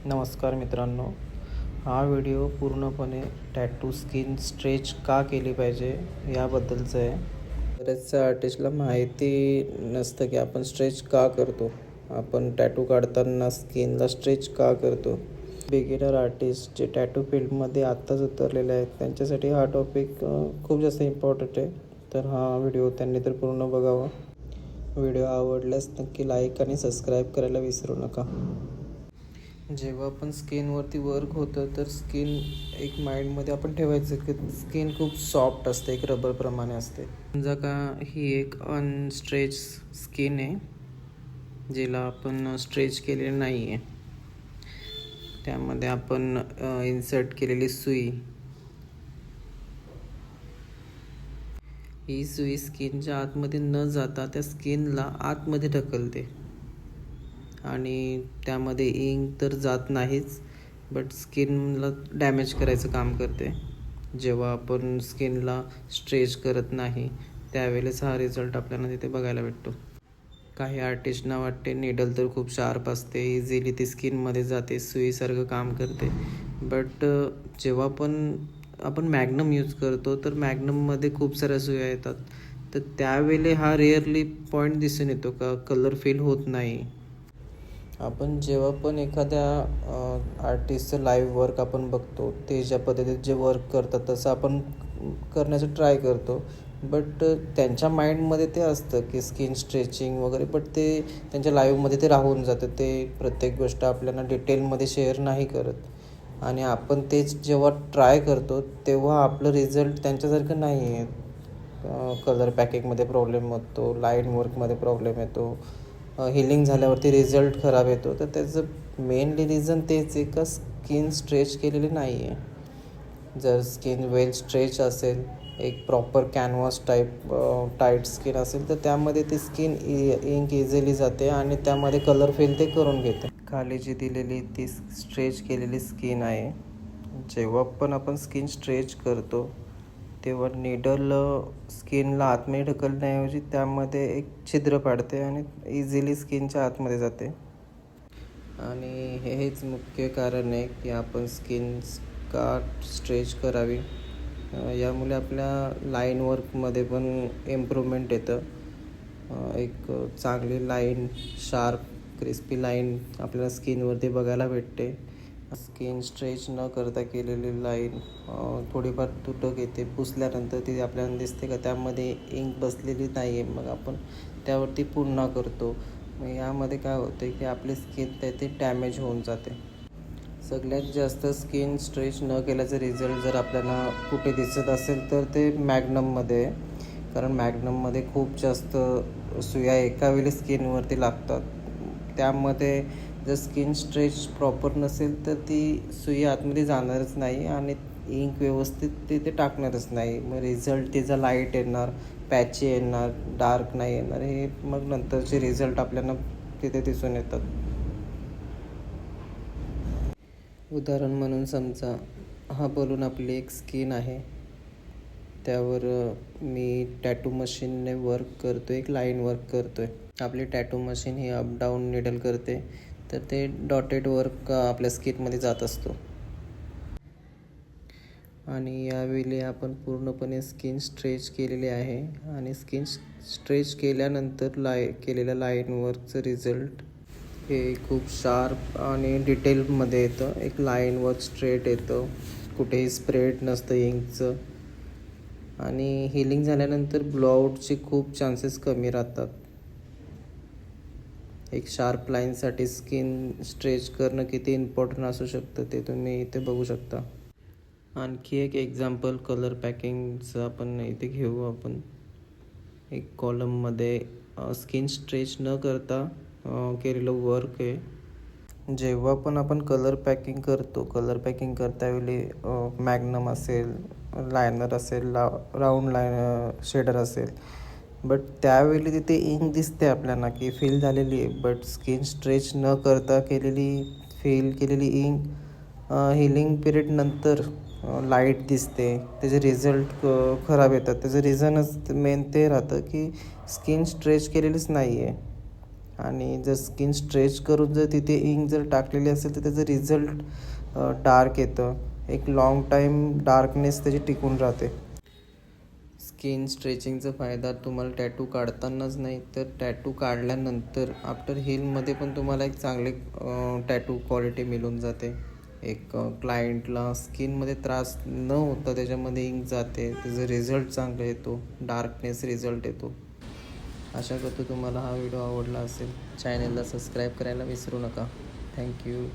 नमस्कार मित्रांनो, हा व्हिडिओ पूर्णपणे टॅटू स्किन स्ट्रेच का केली पाहिजे याबद्दलचं आहे. बऱ्याचशा आर्टिस्टला माहिती नसतं की आपण स्ट्रेच का करतो. आपण टॅटू काढताना स्किनला स्ट्रेच का करतो. बिगिनर आर्टिस्ट जे टॅटू फील्डमध्ये आत्ताच उतरलेले आहेत त्यांच्यासाठी हा टॉपिक खूप जास्त इम्पॉर्टंट आहे. तर हा व्हिडिओ त्यांनी तर पूर्ण बघावा. व्हिडिओ आवडल्यास नक्की लाईक आणि सबस्क्राईब करायला विसरू नका. जेव्हा पण स्किनवरती वर्क होतं तर स्किन एक माइंडमध्ये आपण ठेवायचं की स्किन खूप सॉफ्ट असते, एक रबरप्रमाणे असते. समजा का ही एक अनस्ट्रेच स्किन आहे, जिला आपण स्ट्रेच केलेलं नाही आहे. त्यामध्ये आपण इन्सर्ट केलेली सुई, ही सुई स्किनच्या आतमध्ये न जाता त्या स्किनला आतमध्ये ढकलते आणि त्यामध्ये इंक तर जात नाहीच, बट स्किनला डॅमेज करायचं काम करते. जेव्हा आपण स्किनला स्ट्रेच करत नाही त्यावेळेस हा रिझल्ट आपल्याला तिथे बघायला भेटतो. काही आर्टिस्टना वाटते निडल तर खूप शार्प असते, इझिली ती स्किनमध्ये जाते, सुईसारखं काम करते. बट जेव्हा पण आपण मॅग्नम यूज करतो तर मॅग्नममध्ये खूप साऱ्या सुया येतात. तर त्यावेळी हा रेअरली पॉईंट दिसून येतो का कलर फेल होत नाही. आपण जेव्हा पण एखाद्या आर्टिस्टचं लाईव्ह वर्क आपण बघतो, ते ज्या पद्धतीत जे वर्क करतात तसं आपण करण्याचं ट्राय करतो. बट त्यांच्या माइंडमध्ये ते असतं की स्किन स्ट्रेचिंग वगैरे, बट ते त्यांच्या लाईव्हमध्ये ते राहून जातं. ते प्रत्येक गोष्ट आपल्याला डिटेलमध्ये शेअर नाही करत आणि आपण तेच जेव्हा ट्राय करतो तेव्हा आपलं रिझल्ट त्यांच्यासारखं नाही आहे. कलर पॅकिंगमध्ये प्रॉब्लेम होतो, लाईन वर्कमध्ये प्रॉब्लेम येतो, हिलिंग झाल्यावरती रिझल्ट खराब येतो. तर त्याचं मेनली रिझन तेच आहे का स्किन स्ट्रेच केलेली नाही आहे. जर स्किन वेल स्ट्रेच असेल, एक प्रॉपर कॅनव्हास टाईट स्किन असेल तर त्यामध्ये ती स्किन इंक इझिली जाते आणि त्यामध्ये कलर फेल ते करून घेते. खाली जी दिलेली ती स्ट्रेच केलेली स्किन आहे. जेव्हा पण आपण स्किन स्ट्रेच करतो तेव्हा निडल स्किनला आतमध्ये ढकलण्याऐवजी त्यामध्ये एक छिद्र पाडते आणि इझिली स्किनच्या आतमध्ये जाते. आणि हेच मुख्य कारण आहे की आपण स्किन का स्ट्रेच करावी. यामुळे आपल्या लाईन वर्कमध्ये पण इम्प्रूव्हमेंट येतं. एक चांगली लाईन, शार्प क्रिस्पी लाईन आपल्याला स्किनवरती बघायला भेटते. स्किन स्ट्रेच न करता केलेली लाईन थोडीफार तुटक येते, पुसल्यानंतर ती आपल्याला दिसते का त्यामध्ये इंक बसलेली नाही आहे. मग आपण त्यावरती पुन्हा करतो. मग यामध्ये काय होते की आपली स्किन ते डॅमेज होऊन जाते. सगळ्यात जास्त स्किन स्ट्रेच न केल्याचा रिझल्ट जर आपल्याला कुठे दिसत असेल तर ते मॅग्नममध्ये आहे. कारण मॅग्नममध्ये खूप जास्त सुया एकावेळी स्किनवरती लागतात. त्यामध्ये जर स्किन स्ट्रेच प्रॉपर नसेल तर ती सुई आतमध्ये जाणारच नाही आणि इंक व्यवस्थित तिथे टाकणारच नाही. मग रिझल्ट तिचा लाईट येणार, पॅची येणार, डार्क नाही येणार. हे मग नंतरचे रिझल्ट आपल्याला तिथे दिसून येतात. उदाहरण म्हणून समजा हा बलून आपली एक स्किन आहे, त्यावर मी टॅटू मशीनने वर्क करतो, एक लाईन वर्क करतो आहे. आपली टॅटू मशीन ही अप डाऊन निडल करते तर ते डॉटेड वर्क आपल्या स्किनमध्ये जात असतो. आणि यावेळी आपण पूर्णपणे स्किन स्ट्रेच केलेली आहे आणि स्किन स्ट्रेच केल्यानंतर केलेल्या लाईन वर्कचं रिझल्ट हे खूप शार्प आणि डिटेलमध्ये येतं. एक लाईन वर्क स्ट्रेट येतं, कुठेही स्प्रेड नसतं इंकचं आणि हिलिंग झाल्यानंतर ब्लोआउटचे खूप चान्सेस कमी राहतात. एक शार्प लाईनसाठी स्किन स्ट्रेच करणं किती इम्पॉर्टंट असू शकतं ते तुम्ही इथे बघू शकता. आणखी एक एक्झाम्पल कलर पॅकिंगचं आपण इथे घेऊ. आपण एक कॉलममध्ये स्किन स्ट्रेच न करता केलेलं वर्क आहे. जेव्हा पण आपण कलर पॅकिंग करतो, कलर पॅकिंग करतावेळी मॅग्नम असेल, लायनर असेल, राऊंड शेडर असेल, बट त्यावेळी तिथे इंक दिसते आपल्याला की फिल झालेली आहे. बट स्किन स्ट्रेच न करता फिल केलेली इंक हिलिंग पिरियड नंतर लाईट दिसते, त्याचे रिझल्ट खराब येतात. त्याचं रिझनच मेन ते राहतं की स्किन स्ट्रेच केलेलीच नाही आहे आणि जर स्किन स्ट्रेच करून जर तिथे इंक जर टाकलेली असेल तर त्याचं रिझल्ट डार्क येतं. एक लाँग टाईम डार्कनेस त्याची टिकून राहते. स्किन स्ट्रेचिंगचा फायदा तुम्हाला टॅटू काढतानाच नाही तर टॅटू काढल्यानंतर आफ्टर हीलमध्ये पण तुम्हाला एक चांगले टॅटू क्वालिटी मिळून जाते. एक क्लायंटला स्किनमध्ये त्रास न होता त्याच्यामध्ये इंक जाते, त्याचा रिझल्ट चांगला येतो, डार्कनेस रिझल्ट येतो. आशा करतो तुम्हाला हा व्हिडिओ आवडला असेल. चॅनलला सबस्क्राईब करायला विसरू नका. थँक्यू.